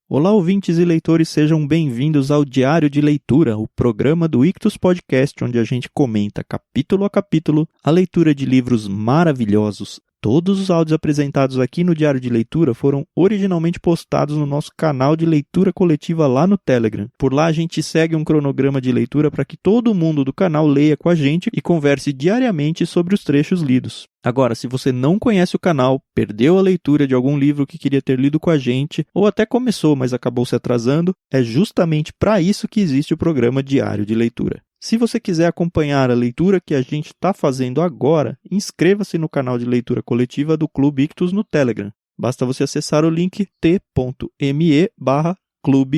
Olá, ouvintes e leitores, sejam bem-vindos ao Diário de Leitura, o programa do Ictus Podcast, onde a gente comenta capítulo a capítulo a leitura de livros maravilhosos. Todos os áudios apresentados aqui no Diário de Leitura foram originalmente postados no nosso canal de leitura coletiva lá no Telegram. Por lá a gente segue um cronograma de leitura para que todo mundo do canal leia com a gente e converse diariamente sobre os trechos lidos. Agora, se você não conhece o canal, perdeu a leitura de algum livro que queria ter lido com a gente, ou até começou, mas acabou se atrasando, é justamente para isso que existe o programa Diário de Leitura. Se você quiser acompanhar a leitura que a gente está fazendo agora, inscreva-se no canal de leitura coletiva do Clube Ictus no Telegram. Basta você acessar o link t.me/Clube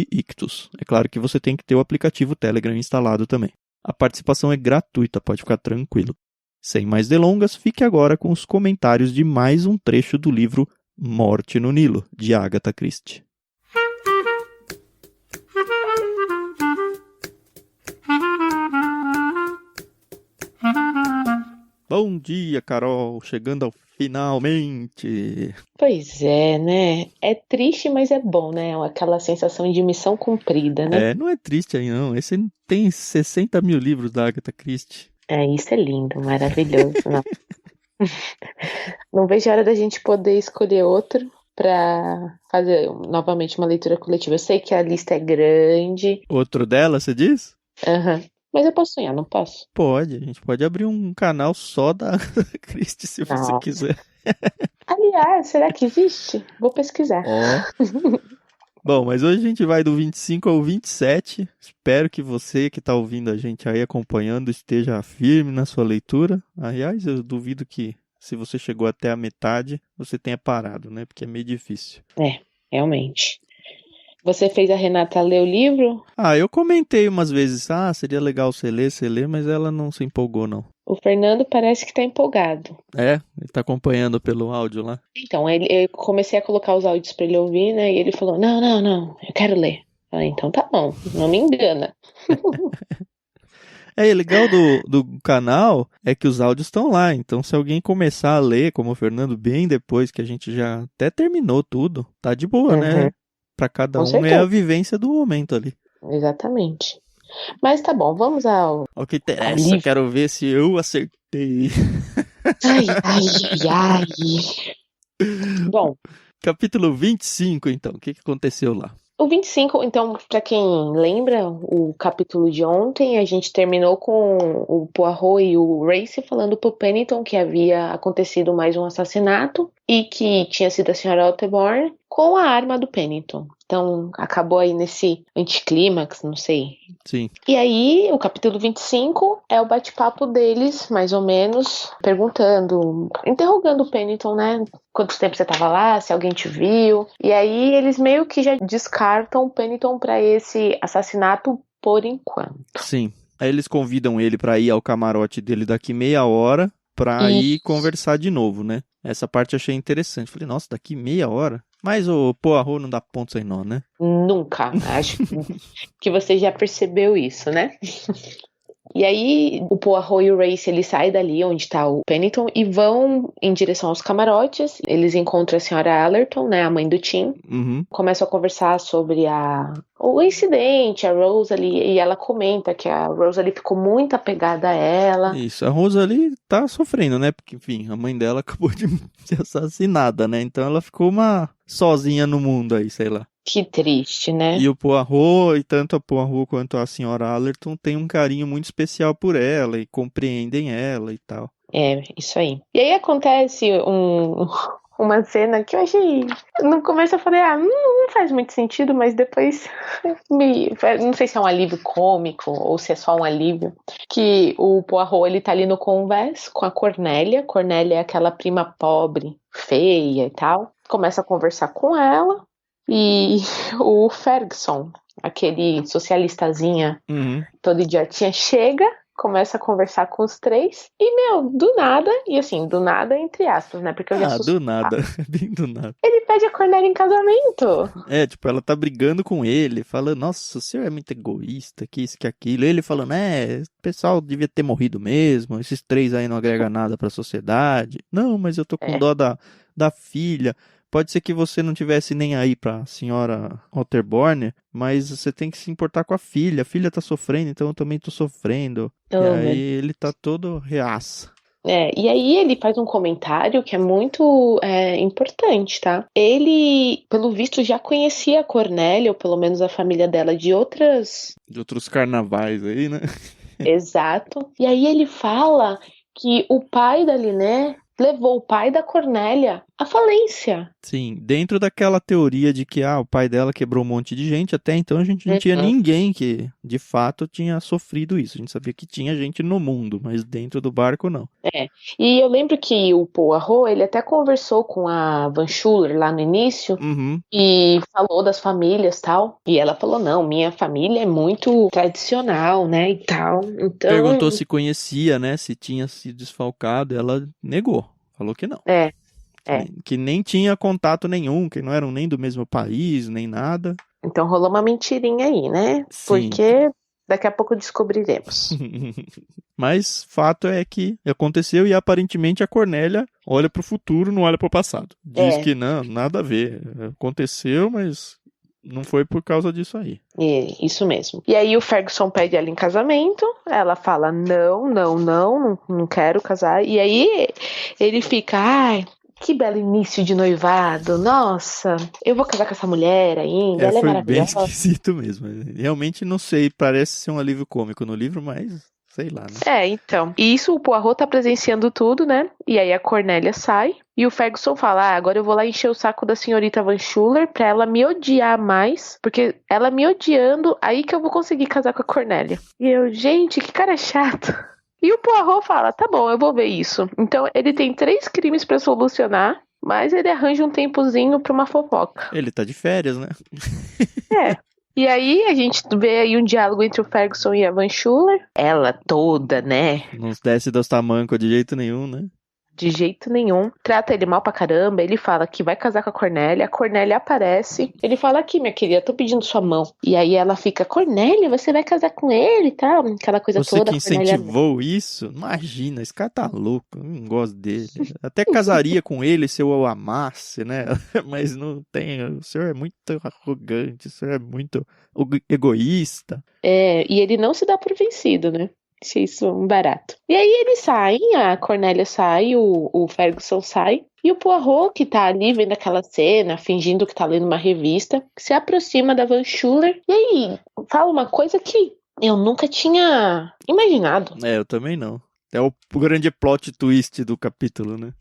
Ictus. É claro que você tem que ter o aplicativo Telegram instalado também. A participação é gratuita, pode ficar tranquilo. Sem mais delongas, fique agora com os comentários de mais um trecho do livro Morte no Nilo, de Agatha Christie. Bom dia, Carol! Chegando ao finalmente! Pois é, né? É triste, mas é bom, né? Aquela sensação de missão cumprida, né? Não é triste aí não. Esse tem 60 mil livros da Agatha Christie. Isso é lindo, maravilhoso. Não. Não vejo a hora da gente poder escolher outro para fazer novamente uma leitura coletiva. Eu sei que a lista é grande. Outro dela, você diz? Mas eu posso sonhar, não posso? Pode, a gente pode abrir um canal só da Agatha Christie, se você quiser. Aliás, será que existe? Vou pesquisar. Bom, mas hoje a gente vai do 25 ao 27. Espero que você que está ouvindo a gente aí acompanhando esteja firme na sua leitura. Aliás, eu duvido que se você chegou até a metade, você tenha parado, né? Porque é meio difícil. Realmente. Você fez a Renata ler o livro? Eu comentei umas vezes, seria legal você ler, mas ela não se empolgou, não. O Fernando parece que tá empolgado. Ele tá acompanhando pelo áudio lá? Então, eu comecei a colocar os áudios pra ele ouvir, né? E ele falou, não, eu quero ler. Eu falei, então tá bom, não me engana. O legal do canal é que os áudios estão lá, então se alguém começar a ler, como o Fernando, bem depois que a gente já até terminou tudo, tá de boa, né? Pra cada um é a vivência do momento ali. Exatamente. Mas tá bom, vamos ao que interessa, quero ver se eu acertei. Ai. Bom. Capítulo 25, então, o que aconteceu lá? O 25, então, pra quem lembra o capítulo de ontem, a gente terminou com o Poirot e o Race falando pro Pennington que havia acontecido mais um assassinato e que tinha sido a senhora Otterborn com a arma do Pennington. Então, acabou aí nesse anticlímax, não sei. Sim. E aí, o capítulo 25 é o bate-papo deles, mais ou menos, interrogando o Pennington, né? Quanto tempo você tava lá, se alguém te viu. E aí, eles meio que já descartam o Pennington pra esse assassinato por enquanto. Sim. Aí eles convidam ele pra ir ao camarote dele daqui meia hora pra ir conversar de novo, né? Essa parte eu achei interessante. Falei, nossa, daqui meia hora? Mas o Poirot não dá ponto sem nó, né? Nunca. Acho que você já percebeu isso, né? E aí, o Poirot e o Race, eles saem dali onde tá o Pennington e vão em direção aos camarotes. Eles encontram a senhora Allerton, né, a mãe do Tim. Começam a conversar sobre o incidente, a Rosalie, e ela comenta que a Rosalie ficou muito apegada a ela. Isso, a Rosalie tá sofrendo, né? Porque, enfim, a mãe dela acabou de ser assassinada, né? Então ela ficou sozinha no mundo aí, sei lá. Que triste, né? E o Poirot, e tanto a Poirot quanto a senhora Allerton tem um carinho muito especial por ela e compreendem ela e tal. Isso aí. E aí acontece uma cena que eu achei... No começo eu falei, não faz muito sentido, mas depois não sei se é um alívio cômico ou se é só um alívio, que o Poirot, ele tá ali no convés com a Cornélia. Cornélia é aquela prima pobre, feia e tal. Começa a conversar com ela. E o Ferguson, aquele socialistazinha todo idiotinha, chega, começa a conversar com os três e, do nada, e assim, do nada entre aspas, né? Porque eu já do nada, bem do nada. Ele pede a Cornélia em casamento. Ela tá brigando com ele, falando, nossa, o senhor é muito egoísta, que isso, que aquilo. Ele falando, o pessoal devia ter morrido mesmo, esses três aí não agregam nada pra sociedade. Não, mas eu tô com dó da filha. pode ser que você não tivesse nem aí pra senhora Otterborn, mas você tem que se importar com a filha tá sofrendo, então eu também tô sofrendo. E aí ele tá todo reaça. E aí ele faz um comentário que é muito importante, tá? Ele, pelo visto, já conhecia a Cornélia, ou pelo menos a família dela, de outros carnavais aí, né? Exato. E aí ele fala que o pai da Liné levou o pai da Cornélia à falência. Sim, dentro daquela teoria de que o pai dela quebrou um monte de gente, até então a gente não tinha ninguém que, de fato, tinha sofrido isso. A gente sabia que tinha gente no mundo, mas dentro do barco não. E eu lembro que o Poirot, ele até conversou com a Van Schuller lá no início e falou das famílias e tal. E ela falou, não, minha família é muito tradicional, né, e tal. Então... Perguntou se conhecia, né, se tinha sido desfalcado, ela negou, falou que não. Que nem tinha contato nenhum, que não eram nem do mesmo país, nem nada. Então rolou uma mentirinha aí, né? Sim. Porque daqui a pouco descobriremos. Mas fato é que aconteceu e aparentemente a Cornélia olha pro futuro, não olha pro passado. Diz que não, nada a ver. Aconteceu, mas não foi por causa disso aí. Isso mesmo. E aí o Ferguson pede ela em casamento, ela fala não quero casar. E aí ele fica, que belo início de noivado, nossa, eu vou casar com essa mulher ainda, ela é foi maravilhosa. Bem esquisito mesmo. Realmente não sei, parece ser um alívio cômico no livro, mas sei lá, né? Então. E isso o Poirot tá presenciando tudo, né? E aí a Cornélia sai e o Ferguson fala, agora eu vou lá encher o saco da senhorita Van Schuller pra ela me odiar mais, porque ela me odiando, aí que eu vou conseguir casar com a Cornélia. E eu, gente, que cara chato. E o Poirot fala, tá bom, eu vou ver isso. Então ele tem 3 crimes pra solucionar, mas ele arranja um tempozinho pra uma fofoca. Ele tá de férias, né? E aí a gente vê aí um diálogo entre o Ferguson e a Van Schuller. Ela toda, né? Não desce dos tamancos de jeito nenhum, né? De jeito nenhum. Trata ele mal pra caramba. Ele fala que vai casar com a Cornélia. A Cornélia aparece. Ele fala, aqui, minha querida, tô pedindo sua mão. E aí ela fica, Cornélia, você vai casar com ele e tal. Aquela coisa você toda. Você que incentivou isso? Imagina, esse cara tá louco. Eu não gosto dele. Até casaria com ele se eu o amasse, né? Mas não tem. O senhor é muito arrogante. O senhor é muito egoísta. E ele não se dá por vencido, né? Achei isso um barato. E aí eles saem, a Cornélia sai, o Ferguson sai. E o Poirot, que tá ali vendo aquela cena, fingindo que tá lendo uma revista, se aproxima da Van Schuller. E aí fala uma coisa que eu nunca tinha imaginado. Eu também não. É o grande plot twist do capítulo, né?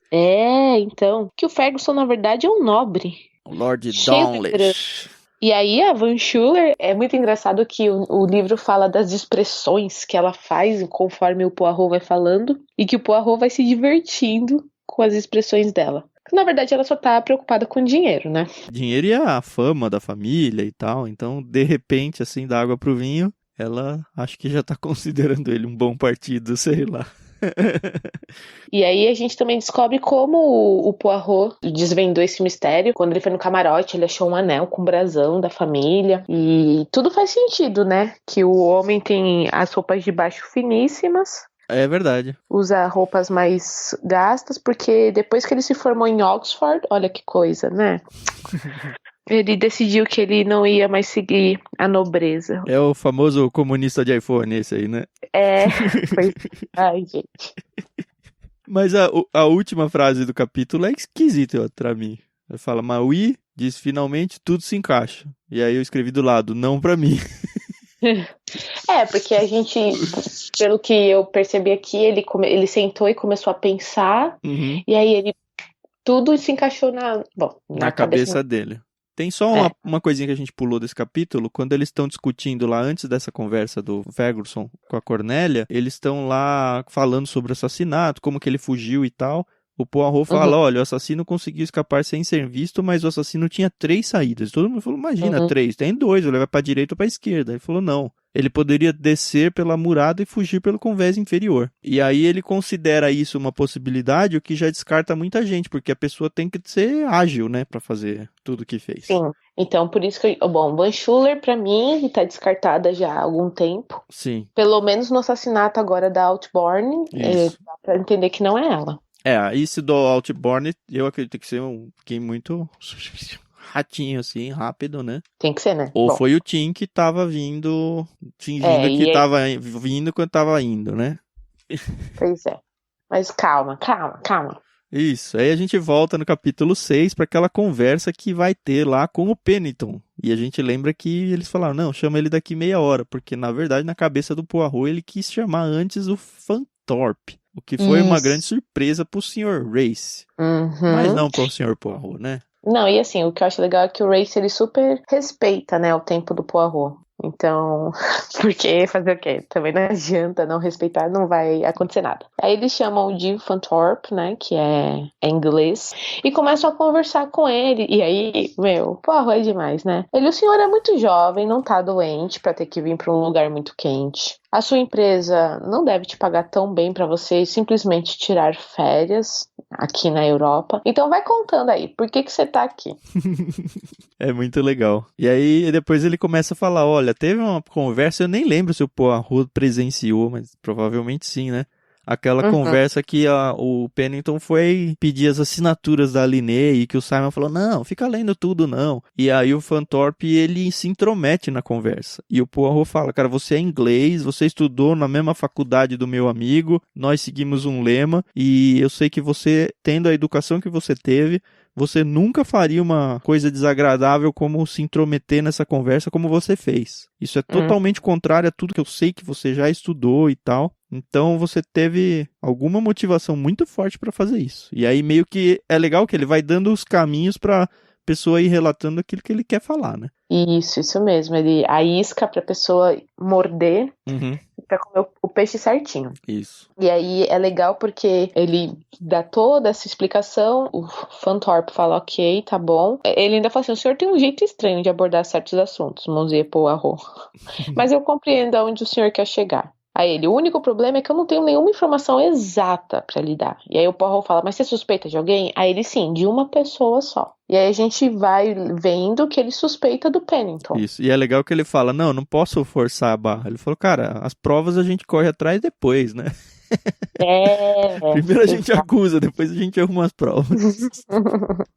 Então. Que o Ferguson, na verdade, é um nobre. O Lord Dawlish. E aí a Van Schuller, é muito engraçado que o livro fala das expressões que ela faz conforme o Poirot vai falando, e que o Poirot vai se divertindo com as expressões dela. Na verdade, ela só tá preocupada com dinheiro, né? Dinheiro e a fama da família e tal, então, de repente, assim, da água pro vinho, ela acho que já tá considerando ele um bom partido, sei lá. E aí a gente também descobre como o Poirot desvendou esse mistério. Quando ele foi no camarote, ele achou um anel com o brasão da família. E tudo faz sentido, né? Que o homem tem as roupas de baixo finíssimas. É verdade. Usa roupas mais gastas, porque depois que ele se formou em Oxford, olha que coisa, né? Ele decidiu que ele não ia mais seguir a nobreza. É o famoso comunista de iPhone esse aí, né? Foi... Ai, gente. Mas a última frase do capítulo é esquisita pra mim. Ele fala, Maui diz, finalmente tudo se encaixa. E aí eu escrevi do lado, não pra mim. Porque a gente, pelo que eu percebi aqui, ele sentou e começou a pensar. E aí tudo se encaixou na cabeça dele. Tem só uma coisinha que a gente pulou desse capítulo. Quando eles estão discutindo lá, antes dessa conversa do Ferguson com a Cornélia, eles estão lá falando sobre o assassinato, como que ele fugiu e tal. O Poirot fala, olha, o assassino conseguiu escapar sem ser visto, mas o assassino tinha 3 saídas. Todo mundo falou, imagina, 3, tem 2, ele vai pra direita ou pra esquerda. Ele falou, não. Ele poderia descer pela murada e fugir pelo convés inferior. E aí ele considera isso uma possibilidade, o que já descarta muita gente, porque a pessoa tem que ser ágil, né, pra fazer tudo o que fez. Sim. Então, por isso que... Van Schuller, pra mim, tá descartada já há algum tempo. Sim. Pelo menos no assassinato agora da Outborn, dá pra entender que não é ela. Esse do Outborn, eu acredito que seja um game muito ratinho, assim, rápido, né? Tem que ser, né? Ou Bom, foi o Tim que tava vindo, fingindo que e aí, tava vindo quando tava indo, né? pois é. Mas calma. Isso, aí a gente volta no capítulo 6 para aquela conversa que vai ter lá com o Pennington. E a gente lembra que eles falaram, não, chama ele daqui meia hora, porque na verdade na cabeça do Poirot ele quis chamar antes o Fantorpe, o que foi uma grande Isso. surpresa pro Sr. Race, mas Uhum. não pro Sr. Poirot, né? Não, e assim, o que eu acho legal é que o Race, ele super respeita, né, o tempo do Poirot. Então, porque fazer o quê? Também não adianta não respeitar, não vai acontecer nada. Aí eles chamam o Jim Fanthorpe, né, que é inglês, e começam a conversar com ele. E aí, Poirot é demais, né? O senhor é muito jovem, não tá doente pra ter que vir pra um lugar muito quente. A sua empresa não deve te pagar tão bem pra você simplesmente tirar férias aqui na Europa. Então vai contando aí, por que você tá aqui? É muito legal. E aí depois ele começa a falar, olha, teve uma conversa, eu nem lembro se o Poirot presenciou, mas provavelmente sim, né? Aquela Uhum. conversa que o Pennington foi pedir as assinaturas da Linné e que o Simon falou, não, fica lendo tudo não. E aí o Fanthorpe, ele se intromete na conversa. E o Poirot fala, cara, você é inglês, você estudou na mesma faculdade do meu amigo, nós seguimos um lema e eu sei que você, tendo a educação que você teve, você nunca faria uma coisa desagradável como se intrometer nessa conversa como você fez. Isso é totalmente contrário a tudo que eu sei que você já estudou e tal. Então você teve alguma motivação muito forte para fazer isso. E aí meio que é legal que ele vai dando os caminhos para pessoa ir relatando aquilo que ele quer falar, né? Isso mesmo. Ele a isca pra pessoa morder Uhum, pra comer o peixe certinho. isso. E aí é legal porque ele dá toda essa explicação, o Fanthorpe fala, ok, tá bom. Ele ainda fala assim, o senhor tem um jeito estranho de abordar certos assuntos, Monsieur Poirot. Mas eu compreendo aonde o senhor quer chegar. Aí ele, o único problema é que eu não tenho nenhuma informação exata pra lhe dar. E aí o Poirot fala, mas você suspeita de alguém? Aí ele, sim, de uma pessoa só. E aí a gente vai vendo que ele suspeita do Pennington. Isso. E é legal que ele fala, não posso forçar a barra. Ele falou, cara, as provas a gente corre atrás depois, né? Primeiro a gente Exato. acusa, depois a gente arruma as provas.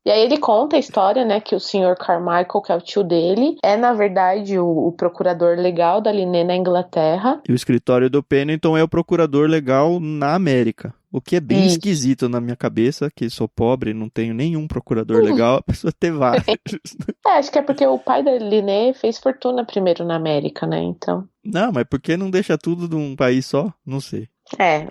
E aí ele conta a história, né, que o Sr. Carmichael, que é o tio dele, é na verdade o procurador legal da Linné na Inglaterra. E o escritório do Pennington é o procurador legal na América. O que é bem Isso. esquisito na minha cabeça, que sou pobre, não tenho nenhum procurador legal, a pessoa ter vários. Acho que é porque o pai da Linné fez fortuna primeiro na América, né? Então. Não, mas por que não deixa tudo de um país só? Não sei.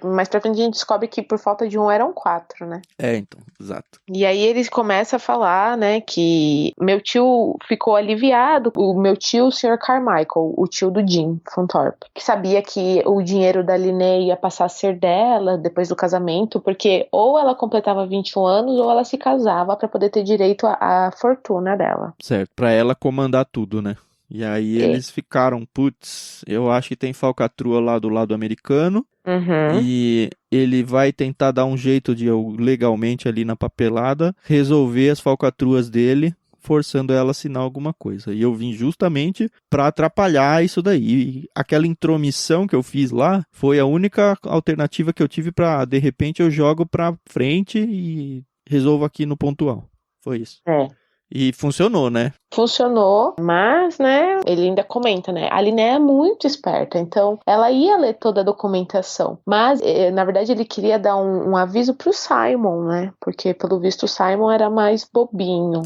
Mais pra frente a gente descobre que por falta de um eram 4, né? Então, exato. E aí eles começam a falar, né, que meu tio ficou aliviado, o meu tio, o Sr. Carmichael, o tio do Jim Fanthorpe, que sabia que o dinheiro da Linné ia passar a ser dela depois do casamento, porque ou ela completava 21 anos ou ela se casava pra poder ter direito à fortuna dela. Certo, pra ela comandar tudo, né? E aí É. eles ficaram, putz, eu acho que tem falcatrua lá do lado americano. Uhum. E ele vai tentar dar um jeito de, legalmente ali na papelada, resolver as falcatruas dele, forçando ela a assinar alguma coisa. E eu vim justamente para atrapalhar isso daí. E aquela intromissão que eu fiz lá foi a única alternativa que eu tive para, de repente, eu jogo para frente e resolvo aqui no pontual. Foi isso. É. E funcionou, né? Funcionou, mas, né, ele ainda comenta, né, a Linné é muito esperta, então ela ia ler toda a documentação, mas, na verdade, ele queria dar um aviso pro Simon, né, porque, pelo visto, o Simon era mais bobinho.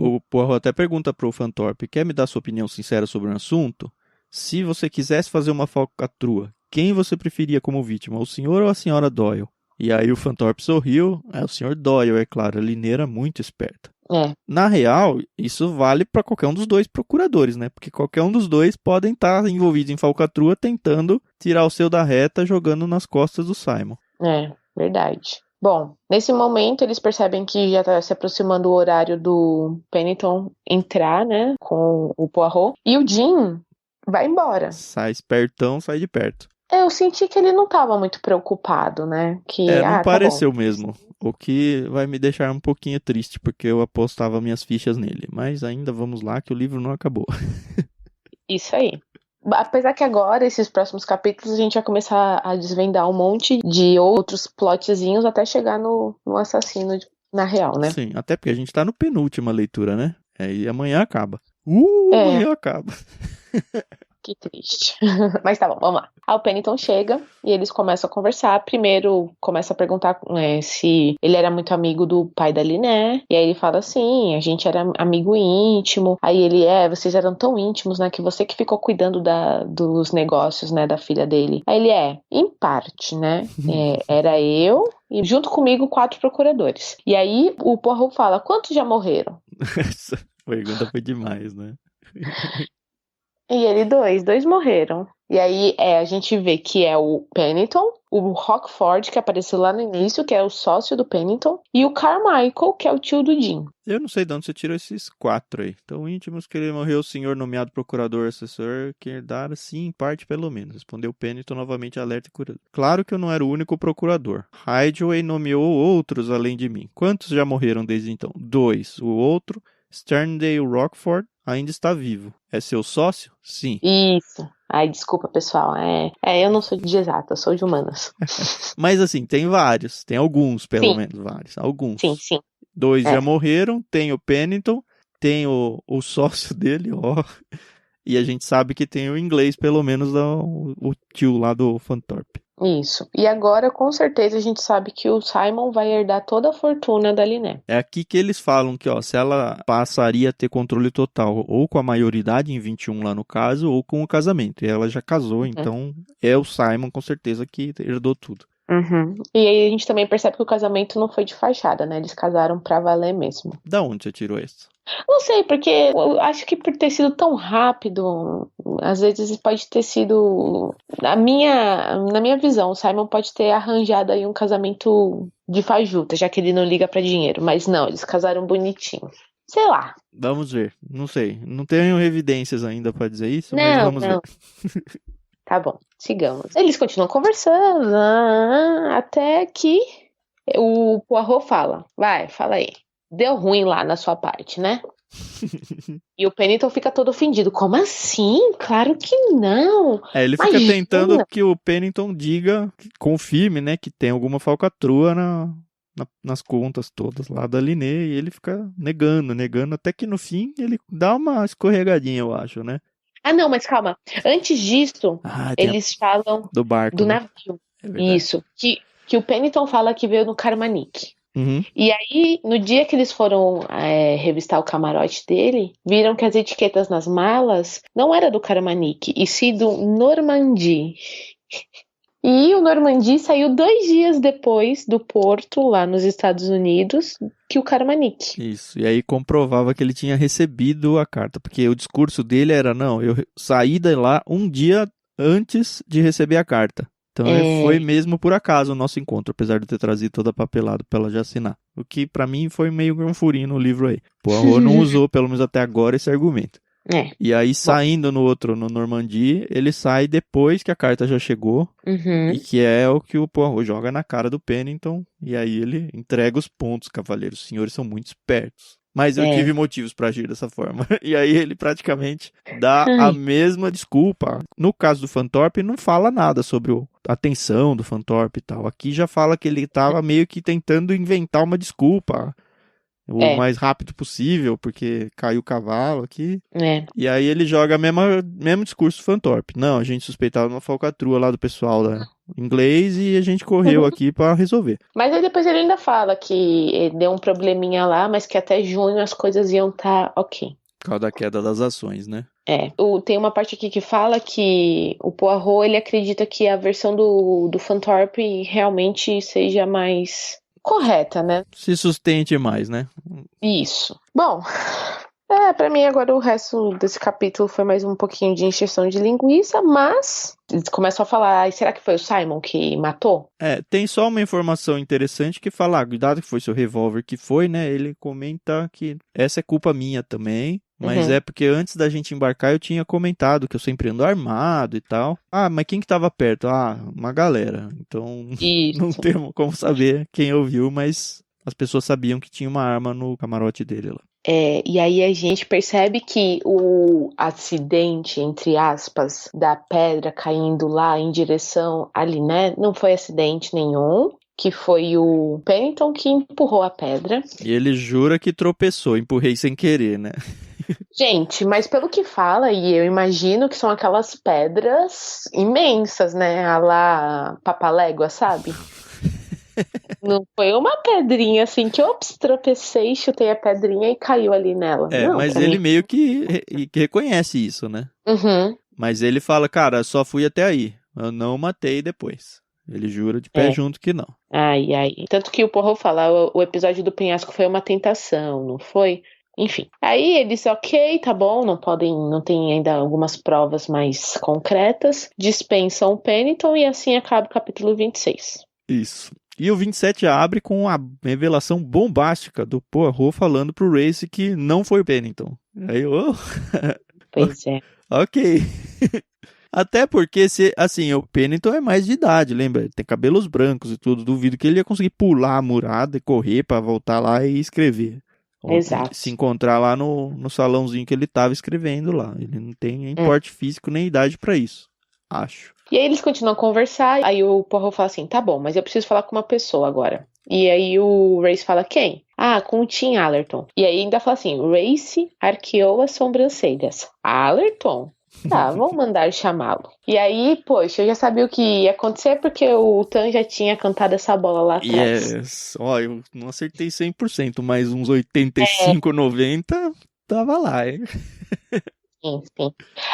O Poirot até pergunta pro Fanthorpe, quer me dar sua opinião sincera sobre um assunto? Se você quisesse fazer uma falcatrua, quem você preferia como vítima, o senhor ou a senhora Doyle? E aí o Fanthorpe sorriu, o senhor Doyle, é claro, a Linné era muito esperta. É. Na real, isso vale para qualquer um dos dois procuradores, né? Porque qualquer um dos dois podem estar envolvidos em falcatrua tentando tirar o seu da reta jogando nas costas do Simon. Verdade. Bom, nesse momento eles percebem que já está se aproximando o horário do Pennington entrar, né, com o Poirot, e o Jim vai embora. Sai espertão, sai de perto. Eu senti que ele não estava muito preocupado, né, que, Não tá bom. pareceu mesmo. O que vai me deixar um pouquinho triste, porque eu apostava minhas fichas nele. Mas ainda vamos lá, que o livro não acabou. Isso aí. Apesar que agora, esses próximos capítulos, a gente vai começar a desvendar um monte de outros plotzinhos até chegar no assassino na real, né? Sim, até porque a gente tá no penúltima leitura, né? Aí amanhã acaba. Amanhã acaba. Que triste. Mas tá bom, vamos lá. Aí o Pennington chega e eles começam a conversar. Primeiro começa a perguntar se ele era muito amigo do pai da Liné. E aí ele fala assim, a gente era amigo íntimo. Aí ele, vocês eram tão íntimos, né? Que você que ficou cuidando dos negócios, né? Da filha dele. Aí ele, em parte, né? Era eu e junto comigo 4 procuradores. E aí o Poirot fala, quantos já morreram? Essa pergunta foi demais, né? E ele, dois morreram. E aí a gente vê que é o Pennington, o Rockford, que apareceu lá no início, que é o sócio do Pennington, e o Carmichael, que é o tio do Jim. Eu não sei de onde você tirou esses 4 aí. Tão íntimos que ele morreu, o senhor nomeado procurador assessor, que herdara sim, em parte pelo menos. Respondeu Pennington novamente alerta e curado. Claro que eu não era o único procurador. Ridgway nomeou outros além de mim. Quantos já morreram desde então? 2. O outro, Sterndale Rockford, ainda está vivo. É seu sócio? Sim. Isso. Ai, desculpa, pessoal. Eu não sou de exata, eu sou de humanas. Mas assim, tem vários. Tem alguns, pelo menos, vários. Alguns. Sim. 2 já morreram. Tem o Pennington. Tem o sócio dele, E a gente sabe que tem o inglês, pelo menos, o tio lá do Fanthorpe. Isso. E agora, com certeza, a gente sabe que o Simon vai herdar toda a fortuna da Liné. É aqui que eles falam que, se ela passaria a ter controle total, ou com a maioridade em 21 lá no caso, ou com o casamento. E ela já casou, então é o Simon, com certeza, que herdou tudo. E aí a gente também percebe que o casamento não foi de fachada, né? Eles casaram pra valer mesmo. Da onde você tirou isso? Não sei, porque eu acho que por ter sido tão rápido, às vezes pode ter sido... Na minha visão, o Simon pode ter arranjado aí um casamento de fajuta, já que ele não liga pra dinheiro. Mas não, eles casaram bonitinho. Sei lá. Vamos ver. Não sei. Não tenho evidências ainda pra dizer isso, mas vamos ver. Tá bom, sigamos. Eles continuam conversando, até que o Poirot fala. Vai, fala aí. Deu ruim lá na sua parte, né? E o Pennington fica todo ofendido. Como assim? Claro que não. Ele fica tentando que o Pennington diga, confirme, né, que tem alguma falcatrua nas contas todas lá da Liné, e ele fica negando, até que no fim ele dá uma escorregadinha, eu acho, né? Ah, não, mas calma. Antes disso, eles falam do barco, do né? navio. Isso. Que o Pennington fala que veio no Carmanique. E aí, no dia que eles foram revistar o camarote dele, viram que as etiquetas nas malas não era do Carmanique, e sim do Normandie. E o Normandie saiu 2 dias depois do porto, lá nos Estados Unidos, que o Carmanique. Isso, e aí comprovava que ele tinha recebido a carta, porque o discurso dele era, não, eu saí de lá um dia antes de receber a carta. Então foi mesmo por acaso o nosso encontro, apesar de eu ter trazido toda a papelada pra ela já assinar. O que pra mim foi meio que um furinho no livro aí. Poirot não usou, pelo menos até agora, esse argumento. E aí, saindo no Normandie, ele sai depois que a carta já chegou, e que é o que o Poirot joga na cara do Pennington, e aí ele entrega os pontos, cavaleiros. Os senhores são muito espertos. Mas eu tive motivos pra agir dessa forma. E aí ele praticamente dá a mesma desculpa. No caso do Fanthorpe, não fala nada sobre a tensão do Fanthorpe e tal. Aqui já fala que ele tava meio que tentando inventar uma desculpa o mais rápido possível, porque caiu o cavalo aqui. E aí ele joga o mesmo discurso do Fanthorpe. Não, a gente suspeitava uma falcatrua lá do pessoal inglês e a gente correu aqui pra resolver. Mas aí depois ele ainda fala que deu um probleminha lá, mas que até junho as coisas iam estar ok. Por causa da queda das ações, né? Tem uma parte aqui que fala que o Poirot, ele acredita que a versão do Fanthorpe realmente seja mais correta, né? Se sustente mais, né? Isso. Bom, pra mim agora o resto desse capítulo foi mais um pouquinho de encheção de linguiça, mas eles começam a falar, será que foi o Simon que matou? Tem só uma informação interessante que fala, cuidado que foi seu revólver que foi, né? Ele comenta que essa é culpa minha também, mas é porque antes da gente embarcar eu tinha comentado que eu sempre ando armado e tal. Mas quem que tava perto? Uma galera. Então não temos como saber quem ouviu, mas as pessoas sabiam que tinha uma arma no camarote dele lá. E aí a gente percebe que o acidente, entre aspas, da pedra caindo lá em direção ali, né? Não foi acidente nenhum, que foi o Pennington que empurrou a pedra. E ele jura que tropeçou, empurrei sem querer, né? Gente, mas pelo que fala, e eu imagino que são aquelas pedras imensas, né? A lá Papalégua, sabe? Não foi uma pedrinha assim que, ops, tropecei, chutei a pedrinha e caiu ali nela. Não, mas pra ele mim... meio que reconhece isso, né? Uhum. Mas ele fala, cara, só fui até aí. Eu não matei depois. Ele jura de pé junto que não. Ai. Tanto que o Poirot fala, o episódio do penhasco foi uma tentação, não foi? Enfim. Aí eles, ok, tá bom, não tem ainda algumas provas mais concretas, dispensam o Pennington e assim acaba o capítulo 26. Isso. E o 27 abre com a revelação bombástica do Poirot falando pro Race que não foi o Pennington. Aí, Pois é. Ok. Até porque, o Pennington é mais de idade, lembra? Ele tem cabelos brancos e tudo. Duvido que ele ia conseguir pular a murada e correr pra voltar lá e escrever. Exato. Se encontrar lá no salãozinho que ele tava escrevendo lá. Ele não tem nem porte físico nem idade pra isso. Acho. E aí eles continuam a conversar, aí o Poirot fala assim, tá bom, mas eu preciso falar com uma pessoa agora. E aí o Race fala, quem? Ah, com o Tim Allerton. E aí ainda fala assim, Race arqueou as sobrancelhas. Allerton? Tá, vamos mandar chamá-lo. E aí, poxa, eu já sabia o que ia acontecer porque o Tan já tinha cantado essa bola lá atrás. Eu não acertei 100%, mas uns 85, 90 tava lá, hein? Sim.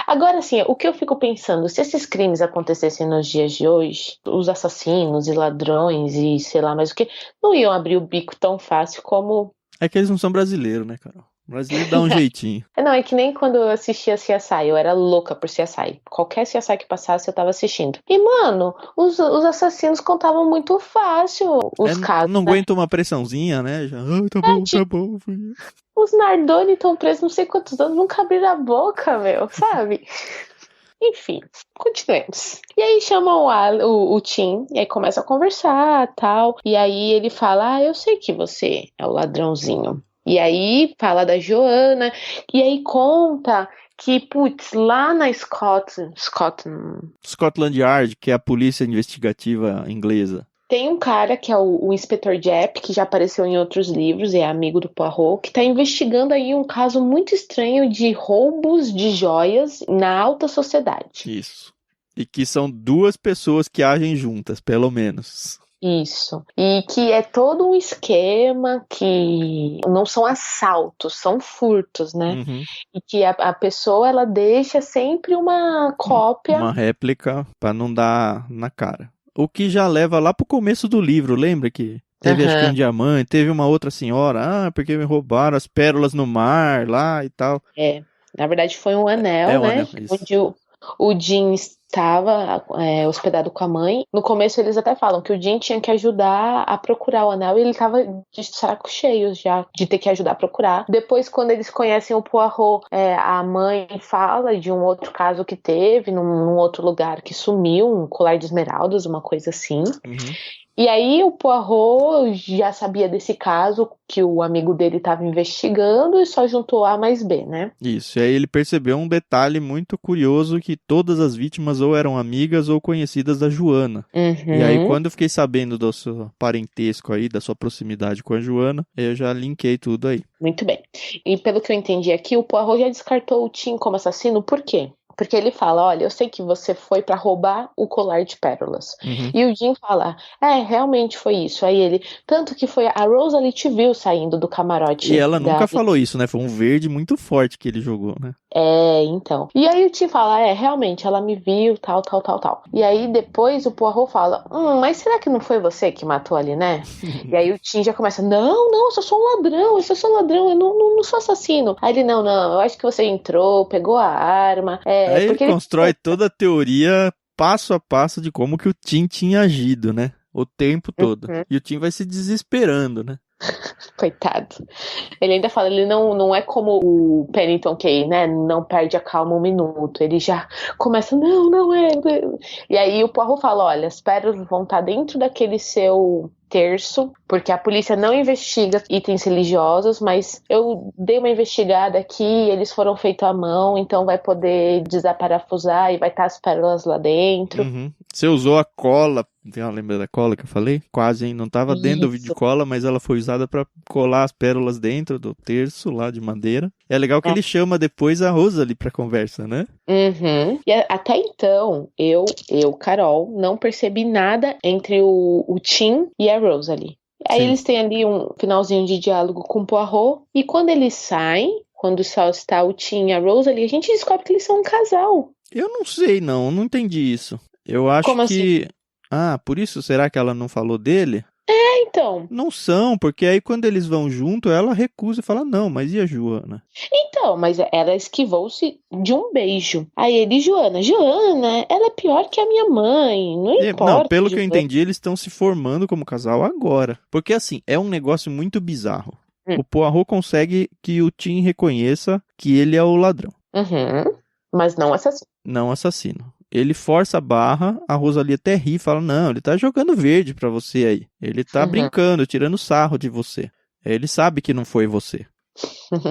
Agora, assim, o que eu fico pensando, se esses crimes acontecessem nos dias de hoje, os assassinos e ladrões e sei lá mais o que, não iam abrir o bico tão fácil como... É que eles não são brasileiros, né, Carol? O brasileiro dá um jeitinho. Não, é que nem quando eu assistia CSI, eu era louca por CSI. Qualquer CSI que passasse, eu tava assistindo. E, mano, os assassinos contavam muito fácil os casos. Não aguenta uma pressãozinha, né? Já, tá bom. Os Nardoni estão presos não sei quantos anos, nunca abriram a boca, meu, sabe? Enfim, continuemos. E aí chamam o Tim, e aí começa a conversar, tal. E aí ele fala, eu sei que você é o ladrãozinho. E aí fala da Joana, e aí conta que, putz, lá na Scotland Yard, que é a polícia investigativa inglesa. Tem um cara que é o Inspetor Japp, que já apareceu em outros livros, é amigo do Poirot, que está investigando aí um caso muito estranho de roubos de joias na alta sociedade. Isso. E que são duas pessoas que agem juntas, pelo menos. Isso. E que é todo um esquema que não são assaltos, são furtos, né? Uhum. E que a pessoa, ela deixa sempre uma cópia. Uma réplica para não dar na cara. O que já leva lá pro começo do livro, lembra que teve acho que um diamante, teve uma outra senhora, porque me roubaram as pérolas no mar lá e tal. Na verdade foi um anel, né? Anel, onde o Jim estava hospedado com a mãe. No começo eles até falam que o Jim tinha que ajudar a procurar o anel e ele estava de saco cheio já de ter que ajudar a procurar. Depois, quando eles conhecem o Poirot, a mãe fala de um outro caso que teve num outro lugar que sumiu, um colar de esmeraldas, uma coisa assim. Uhum. E aí o Poirot já sabia desse caso que o amigo dele estava investigando e só juntou A mais B, né? Isso, e aí ele percebeu um detalhe muito curioso que todas as vítimas ou eram amigas ou conhecidas da Joana. Uhum. E aí quando eu fiquei sabendo do seu parentesco aí, da sua proximidade com a Joana, eu já linkei tudo aí. Muito bem. E pelo que eu entendi aqui, o Poirot já descartou o Tim como assassino, por quê? Porque ele fala, olha, eu sei que você foi pra roubar o colar de pérolas. Uhum. E o Jim fala, realmente foi isso. Aí ele, tanto que foi a Rosalie te viu saindo do camarote. E ela nunca falou isso, né? Foi um verde muito forte que ele jogou, né? Então. E aí o Tim fala, realmente, ela me viu, tal. E aí depois o Poirot fala, mas será que não foi você que matou ali, né? E aí o Tim já começa, não, eu só sou um ladrão, eu não sou assassino. Aí ele, não, eu acho que você entrou, pegou a arma. Aí ele constrói toda a teoria passo a passo de como que o Tim tinha agido, né? O tempo todo. Uhum. E o Tim vai se desesperando, né? Coitado. Ele ainda fala, ele não é como o Pennington que, né, não perde a calma um minuto. Ele já começa, não é. E aí o Poirot fala, olha, as pérolas vão estar dentro daquele seu terço, porque a polícia não investiga itens religiosos, mas eu dei uma investigada aqui, eles foram feitos à mão, então vai poder desaparafusar e vai estar as pérolas lá dentro. Uhum. Você usou a cola, lembra da cola que eu falei? Quase, hein? Não tava dentro do vídeo de cola, mas ela foi usada pra colar as pérolas dentro do terço lá de madeira. É legal que ele chama depois a Rosalie pra conversa, né? Uhum. E até então, Carol, não percebi nada entre o Tim e a Rosalie. Aí Sim. eles têm ali um finalzinho de diálogo com o Poirot, e quando eles saem, quando só está o Tim e a Rosalie, a gente descobre que eles são um casal. Eu não sei, não entendi isso. Eu acho Como que... assim? Ah, por isso será que ela não falou dele? Então, Não são, porque aí quando eles vão junto, ela recusa e fala, não, mas e a Joana? mas ela esquivou-se de um beijo. Aí ele, Joana, ela é pior que a minha mãe, não importa. Não, pelo que eu Joana. entendi, eles estão se formando como casal agora. Porque assim, é um negócio muito bizarro. O Poirot consegue que o Tim reconheça que ele é o ladrão. Uhum. Mas não assassino. Não assassino. Ele força a barra, a Rosalie até ri e fala, não, ele tá jogando verde pra você aí. Ele tá brincando, tirando sarro de você. Ele sabe que não foi você.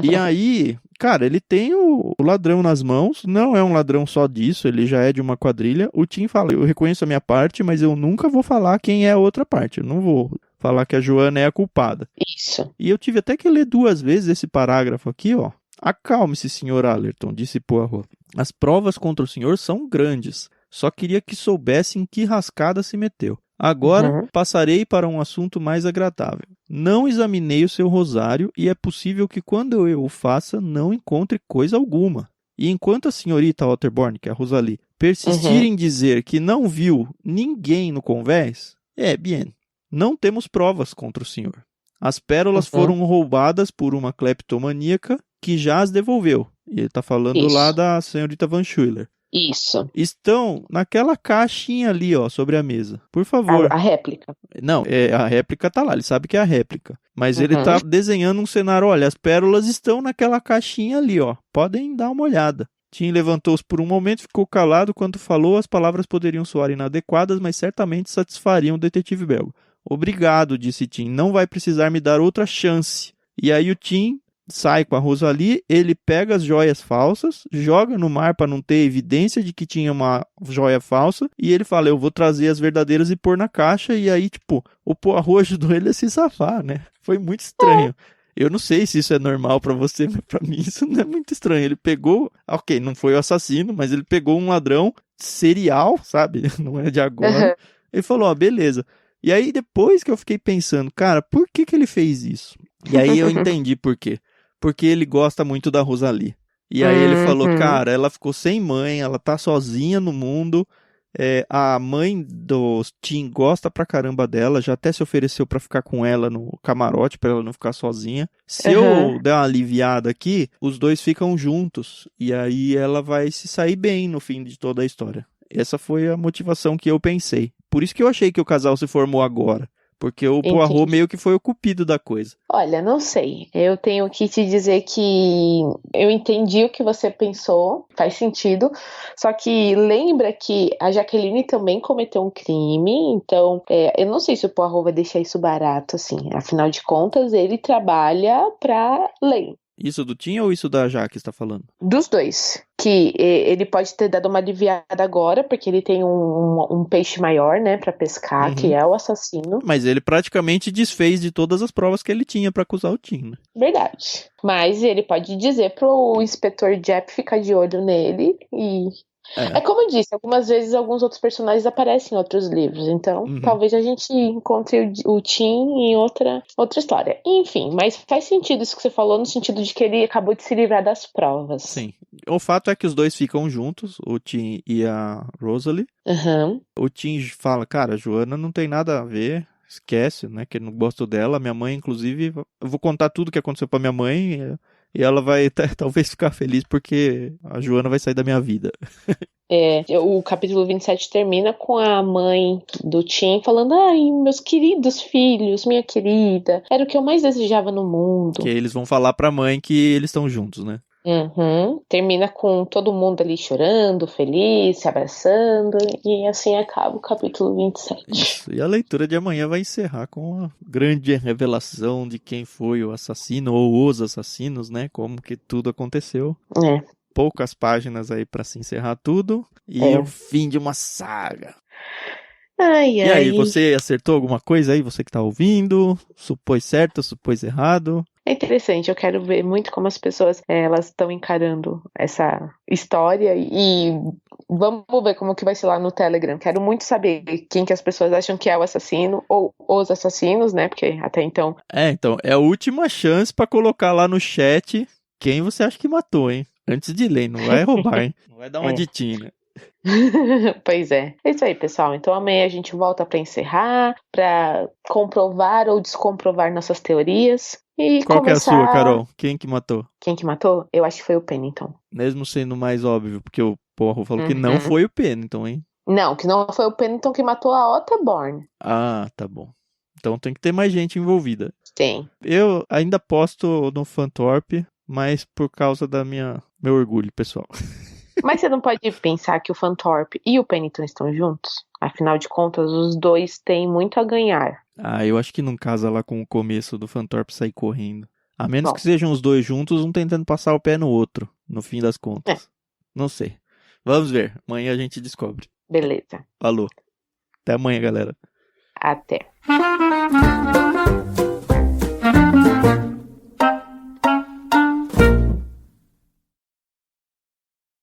E aí, cara, ele tem o ladrão nas mãos, não é um ladrão só disso, ele já é de uma quadrilha. O Tim fala, eu reconheço a minha parte, mas eu nunca vou falar quem é a outra parte. Eu não vou falar que a Joana é a culpada. Isso. E eu tive até que ler 2 vezes esse parágrafo aqui, ó. Acalme-se, Sr. Allerton, disse Poirot. As provas contra o senhor são grandes. Só queria que soubesse em que rascada se meteu. Agora passarei para um assunto mais agradável. Não examinei o seu rosário e é possível que quando eu o faça não encontre coisa alguma. E enquanto a senhorita Otterborn, que é a Rosalie, persistir em dizer que não viu ninguém no convés, bien, não temos provas contra o senhor. As pérolas foram roubadas por uma cleptomaníaca que já as devolveu. E ele está falando lá da senhorita Van Schuyler. Isso. Estão naquela caixinha ali, ó, sobre a mesa. Por favor. A réplica. Não, a réplica tá lá, ele sabe que é a réplica. Mas ele tá desenhando um cenário, olha, as pérolas estão naquela caixinha ali, ó. Podem dar uma olhada. Tim levantou-se por um momento, ficou calado. Quando falou, as palavras poderiam soar inadequadas, mas certamente satisfariam o detetive belga. Obrigado, disse Tim. Não vai precisar me dar outra chance. E aí o Tim sai com a Rosalie, ele pega as joias falsas, joga no mar para não ter evidência de que tinha uma joia falsa, e ele fala, eu vou trazer as verdadeiras e pôr na caixa, e aí, tipo, o Poirot ajudou ele a se safar, né? Foi muito estranho. Eu não sei se isso é normal pra você, mas pra mim isso não é muito estranho. Ele pegou, ok, não foi o assassino, mas ele pegou um ladrão serial, sabe? Não é de agora. Ele falou, ó, beleza. E aí depois que eu fiquei pensando, cara, por que ele fez isso? E aí eu entendi por quê. Porque ele gosta muito da Rosalie. E aí ele falou, cara, ela ficou sem mãe, ela tá sozinha no mundo, a mãe do Tim gosta pra caramba dela, já até se ofereceu pra ficar com ela no camarote, pra ela não ficar sozinha. Se eu der uma aliviada aqui, os dois ficam juntos, e aí ela vai se sair bem no fim de toda a história. Essa foi a motivação que eu pensei. Por isso que eu achei que o casal se formou agora. Porque o Poirot meio que foi o cupido da coisa. Olha, não sei. Eu tenho que te dizer que eu entendi o que você pensou, faz sentido. Só que lembra que a Jaqueline também cometeu um crime, então eu não sei se o Poirot vai deixar isso barato, assim. Afinal de contas, ele trabalha pra lei. Isso do Tim ou isso da Jaque está falando? Dos dois. Que ele pode ter dado uma aliviada agora, porque ele tem um peixe maior, né, pra pescar, que é o assassino. Mas ele praticamente desfez de todas as provas que ele tinha pra acusar o Tim, né? Verdade. Mas ele pode dizer pro inspetor Jepp ficar de olho nele e... É como eu disse, algumas vezes alguns outros personagens aparecem em outros livros, então talvez a gente encontre o Tim em outra história. Enfim, mas faz sentido isso que você falou, no sentido de que ele acabou de se livrar das provas. Sim. O fato é que os dois ficam juntos, o Tim e a Rosalie. O Tim fala, cara, a Joana não tem nada a ver, esquece, né, que eu não gosto dela. Minha mãe, inclusive, eu vou contar tudo que aconteceu pra minha mãe... E ela vai talvez ficar feliz porque a Joana vai sair da minha vida. O capítulo 27 termina com a mãe do Tim falando, ai, meus queridos filhos, minha querida, era o que eu mais desejava no mundo. Que eles vão falar pra mãe que eles estão juntos, né? Termina com todo mundo ali chorando, feliz, se abraçando, e assim acaba o capítulo 27. Isso. E a leitura de amanhã vai encerrar com a grande revelação de quem foi o assassino ou os assassinos, né? Como que tudo aconteceu. É. Poucas páginas aí pra se encerrar tudo e o fim de uma saga. Ai, E aí, você acertou alguma coisa aí? Você que tá ouvindo? Supôs certo, supôs errado? É interessante, eu quero ver muito como as pessoas elas estão encarando essa história e vamos ver como que vai ser lá no Telegram. Quero muito saber quem que as pessoas acham que é o assassino ou os assassinos, né? Porque até então... Então, é a última chance pra colocar lá no chat quem você acha que matou, hein? Antes de ler, não vai roubar, hein? Não vai dar uma ditinha. Pois é. É isso aí, pessoal. Então amanhã a gente volta para encerrar, para comprovar ou descomprovar nossas teorias e Qual começar... que é a sua, Carol? Quem que matou? Quem que matou? Eu acho que foi o Pennington. Mesmo sendo mais óbvio, porque o Porro falou que não foi o Pennington, hein? Não, que não foi o Pennington que matou a Otterborn. Ah, tá bom. Então tem que ter mais gente envolvida. Tem. Eu ainda posto no Fantorp, mas por causa da meu orgulho pessoal. Mas você não pode pensar que o Fantorp e o Pennington estão juntos? Afinal de contas, os dois têm muito a ganhar. Ah, eu acho que não casa lá com o começo do Fantorp sair correndo. A menos que sejam os dois juntos, um tentando passar o pé no outro, no fim das contas. Não sei. Vamos ver. Amanhã a gente descobre. Beleza. Falou. Até amanhã, galera. Até.